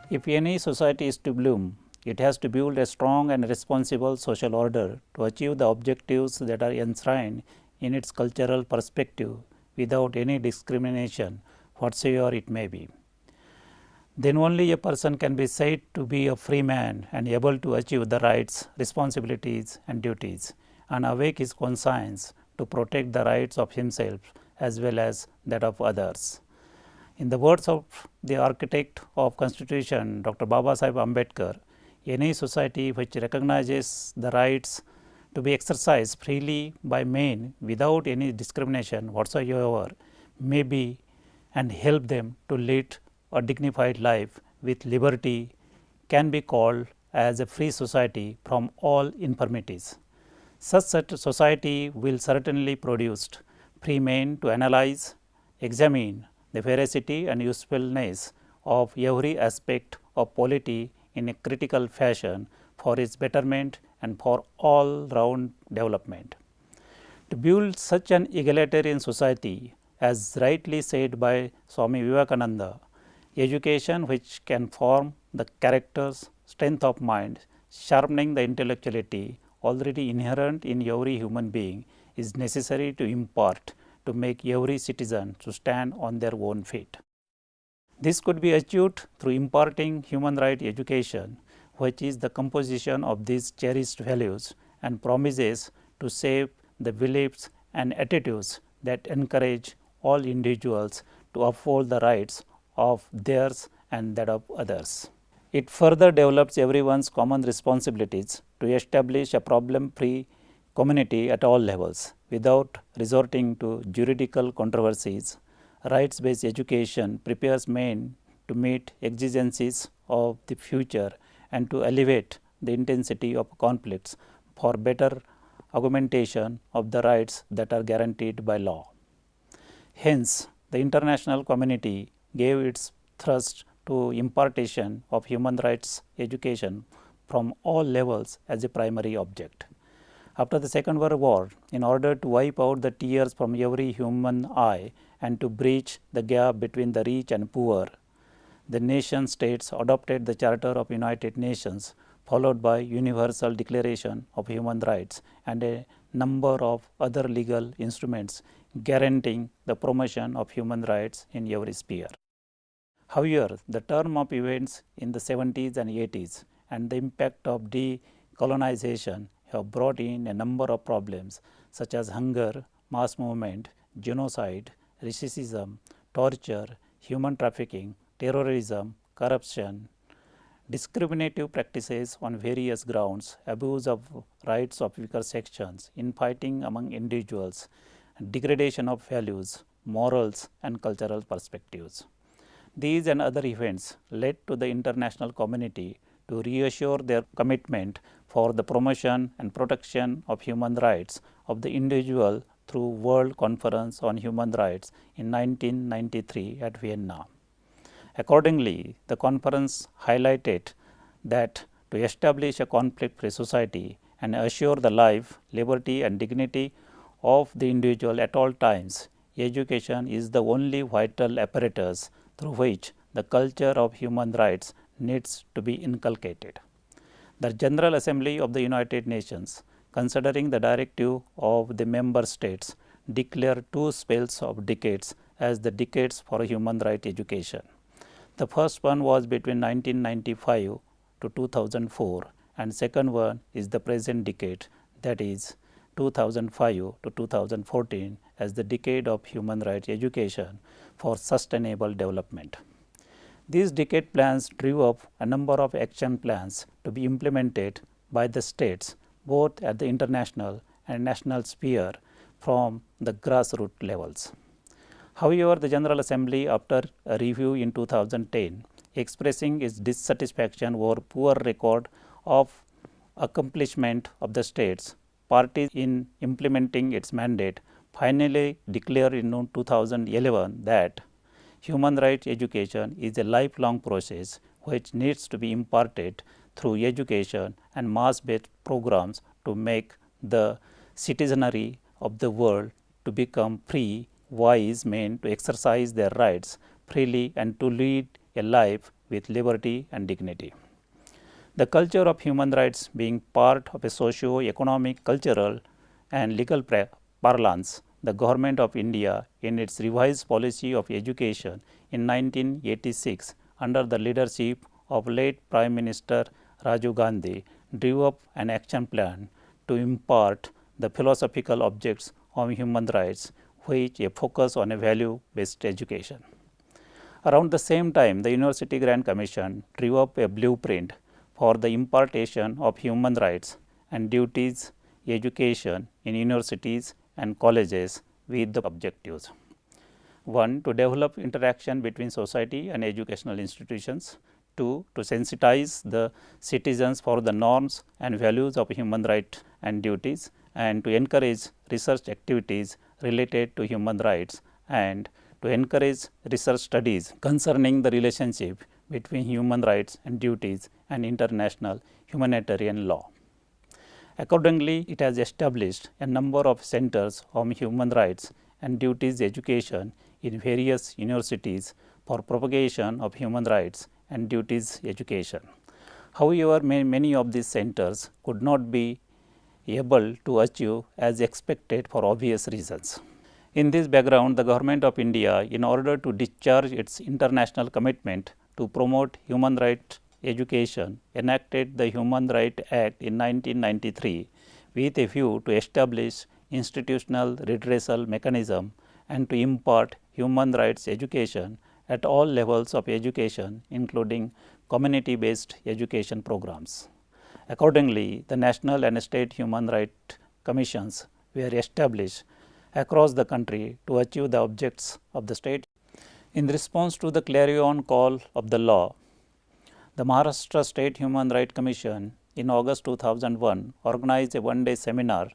If any society is to bloom, it has to build a strong and responsible social order to achieve the objectives that are enshrined in its cultural perspective without any discrimination whatsoever it may be. Then only a person can be said to be a free man and able to achieve the rights, responsibilities and duties, and awake his conscience to protect the rights of himself as well as that of others. In the words of the architect of Constitution, Dr. Babasaheb Ambedkar, any society which recognizes the rights to be exercised freely by men without any discrimination whatsoever may be and help them to lead a dignified life with liberty can be called as a free society from all infirmities. Such a society will certainly produce free men to analyze, examine the veracity and usefulness of every aspect of polity in a critical fashion for its betterment and for all round development. To build such an egalitarian society, as rightly said by Swami Vivekananda, education which can form the character's strength of mind, sharpening the intellectuality already inherent in every human being, is necessary to impart to make every citizen to stand on their own feet. This could be achieved through imparting human right education, which is the composition of these cherished values and promises to shape the beliefs and attitudes that encourage all individuals to uphold the rights of theirs and that of others. It further develops everyone's common responsibilities to establish a problem-free community at all levels without resorting to juridical controversies. Rights-based education prepares men to meet exigencies of the future and to alleviate the intensity of conflicts for better augmentation of the rights that are guaranteed by law. Hence, the international community gave its thrust to impartation of human rights education from all levels as a primary object. After the Second World War, in order to wipe out the tears from every human eye and to bridge the gap between the rich and poor, the nation states adopted the Charter of United Nations, followed by Universal Declaration of Human Rights and a number of other legal instruments guaranteeing the promotion of human rights in every sphere. However, the turn of events in the 70s and 80s and the impact of decolonization have brought in a number of problems such as hunger, mass movement, genocide, racism, torture, human trafficking, terrorism, corruption, discriminative practices on various grounds, abuse of rights of weaker sections, infighting among individuals, degradation of values, morals and cultural perspectives. These and other events led to the international community to reassure their commitment for the promotion and protection of human rights of the individual through World Conference on Human Rights in 1993 at Vienna. Accordingly, the conference highlighted that to establish a conflict-free society and assure the life, liberty and dignity of the individual at all times, education is the only vital apparatus through which the culture of human rights needs to be inculcated. The General Assembly of the United Nations, considering the directive of the member states, declared two spells of decades as the decades for human right education. The first one was between 1995 to 2004 and second one is the present decade, that is 2005 to 2014 as the decade of human rights education for sustainable development. These decade plans drew up a number of action plans to be implemented by the states both at the international and national sphere from the grassroots levels. However, the General Assembly, after a review in 2010, expressing its dissatisfaction over poor record of accomplishment of the states parties in implementing its mandate, finally declared in 2011 that human rights education is a lifelong process which needs to be imparted through education and mass-based programs to make the citizenry of the world to become free, wise men to exercise their rights freely and to lead a life with liberty and dignity. The culture of human rights being part of a socio-economic, cultural and legal parlance, the Government of India in its revised policy of education in 1986 under the leadership of late Prime Minister Rajiv Gandhi drew up an action plan to impart the philosophical objects of human rights, which a focus on a value-based education. Around the same time, the University Grant Commission drew up a blueprint for the impartation of human rights and duties education in universities and colleges with the objectives: 1. To develop interaction between society and educational institutions. 2. To sensitize the citizens for the norms and values of human rights and duties, and to encourage research activities related to human rights, and to encourage research studies concerning the relationship between human rights and duties and international humanitarian law. Accordingly, it has established a number of centers on human rights and duties education in various universities for propagation of human rights and duties education. However, many of these centers could not be able to achieve as expected for obvious reasons. In this background, the Government of India, in order to discharge its international commitment to promote human rights education, enacted the Human Rights Act in 1993 with a view to establish institutional redressal mechanism and to impart human rights education at all levels of education, including community-based education programs. Accordingly, the national and state human rights commissions were established across the country to achieve the objects of the state. In response to the clarion call of the law, the Maharashtra State Human Rights Commission in August 2001 organized a one-day seminar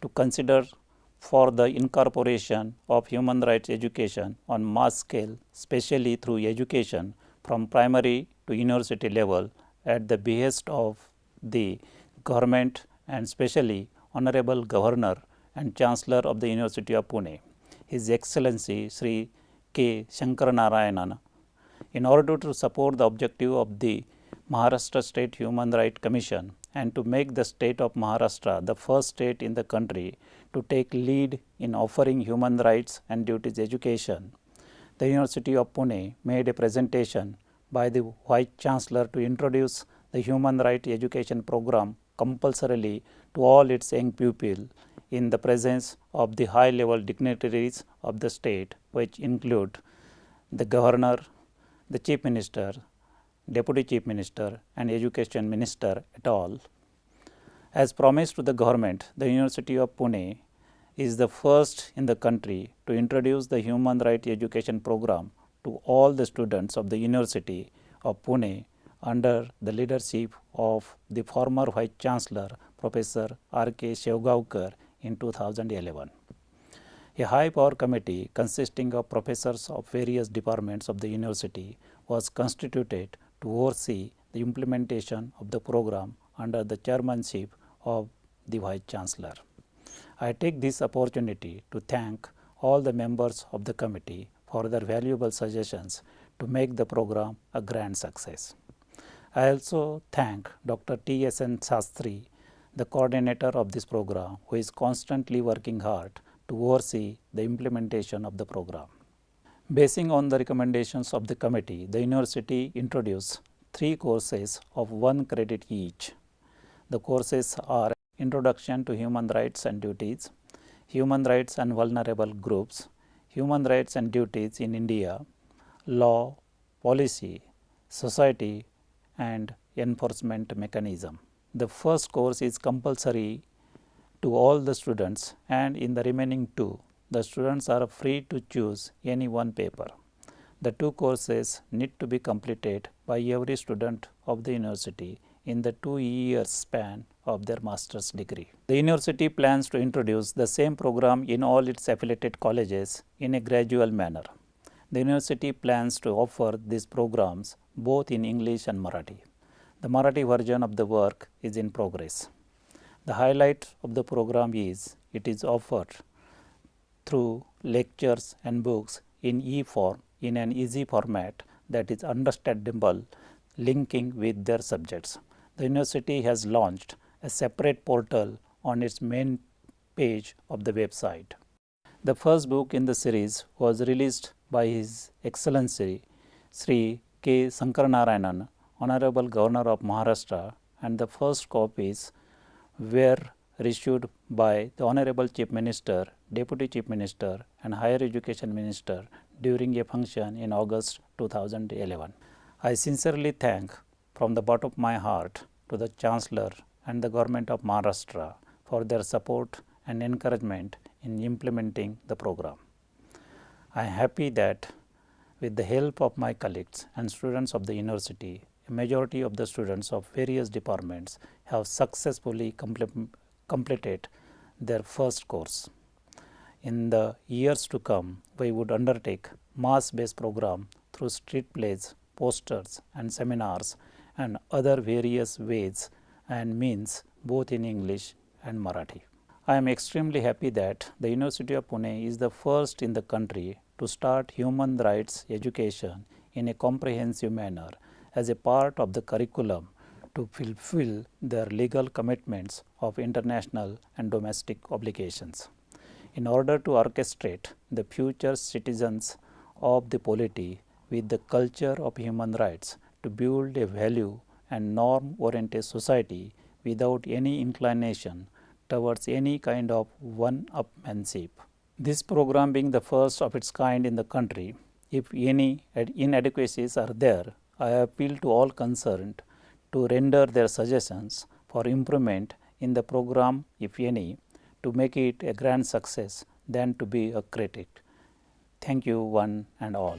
to consider for the incorporation of human rights education on mass scale, especially through education from primary to university level at the behest of the government and especially Honorable Governor and Chancellor of the University of Pune, His Excellency Sri K. Shankaranarayanan. In order to support the objective of the Maharashtra State Human Rights Commission and to make the state of Maharashtra the first state in the country to take lead in offering human rights and duties education, the University of Pune made a presentation by the Vice Chancellor to introduce the human rights education program compulsorily to all its young pupils in the presence of the high-level dignitaries of the state, which include the Governor, the Chief Minister, Deputy Chief Minister and Education Minister et al. As promised to the government, the University of Pune is the first in the country to introduce the human rights education program to all the students of the University of Pune under the leadership of the former Vice Chancellor Professor R.K. Shevgaonkar in 2011. A high-power committee consisting of professors of various departments of the university was constituted to oversee the implementation of the program under the chairmanship of the Vice Chancellor. I take this opportunity to thank all the members of the committee for their valuable suggestions to make the program a grand success. I also thank Dr. T.S.N. Sastry, the coordinator of this program, who is constantly working hard to oversee the implementation of the program. Basing on the recommendations of the committee, the university introduced 3 courses of 1 credit each. The courses are Introduction to Human Rights and Duties, Human Rights and Vulnerable Groups, Human Rights and Duties in India, Law, Policy, Society and Enforcement Mechanism. The first course is compulsory to all the students, and in the remaining 2, the students are free to choose any one paper. The 2 courses need to be completed by every student of the university in the 2-year span of their master's degree. The university plans to introduce the same program in all its affiliated colleges in a gradual manner. The university plans to offer these programs both in English and Marathi. The Marathi version of the work is in progress. The highlight of the program is it is offered through lectures and books in e-form in an easy format that is understandable, linking with their subjects. The university has launched a separate portal on its main page of the website. The first book in the series was released by His Excellency Sri K. Sankaranarayanan, Honorable Governor of Maharashtra, and the first copies were issued by the Honorable Chief Minister, Deputy Chief Minister, and Higher Education Minister during a function in August 2011. I sincerely thank from the bottom of my heart to the Chancellor and the Government of Maharashtra for their support and encouragement in implementing the program. I am happy that with the help of my colleagues and students of the university, a majority of the students of various departments have successfully completed their first course. In the years to come, we would undertake mass-based program through street plays, posters and seminars and other various ways and means both in English and Marathi. I am extremely happy that the University of Pune is the first in the country to start human rights education in a comprehensive manner as a part of the curriculum to fulfill their legal commitments of international and domestic obligations. In order to orchestrate the future citizens of the polity with the culture of human rights to build a value and norm-oriented society without any inclination towards any kind of one-upmanship. This program being the first of its kind in the country, if any inadequacies are there, I appeal to all concerned to render their suggestions for improvement in the program, if any, to make it a grand success than to be a critic. Thank you one and all.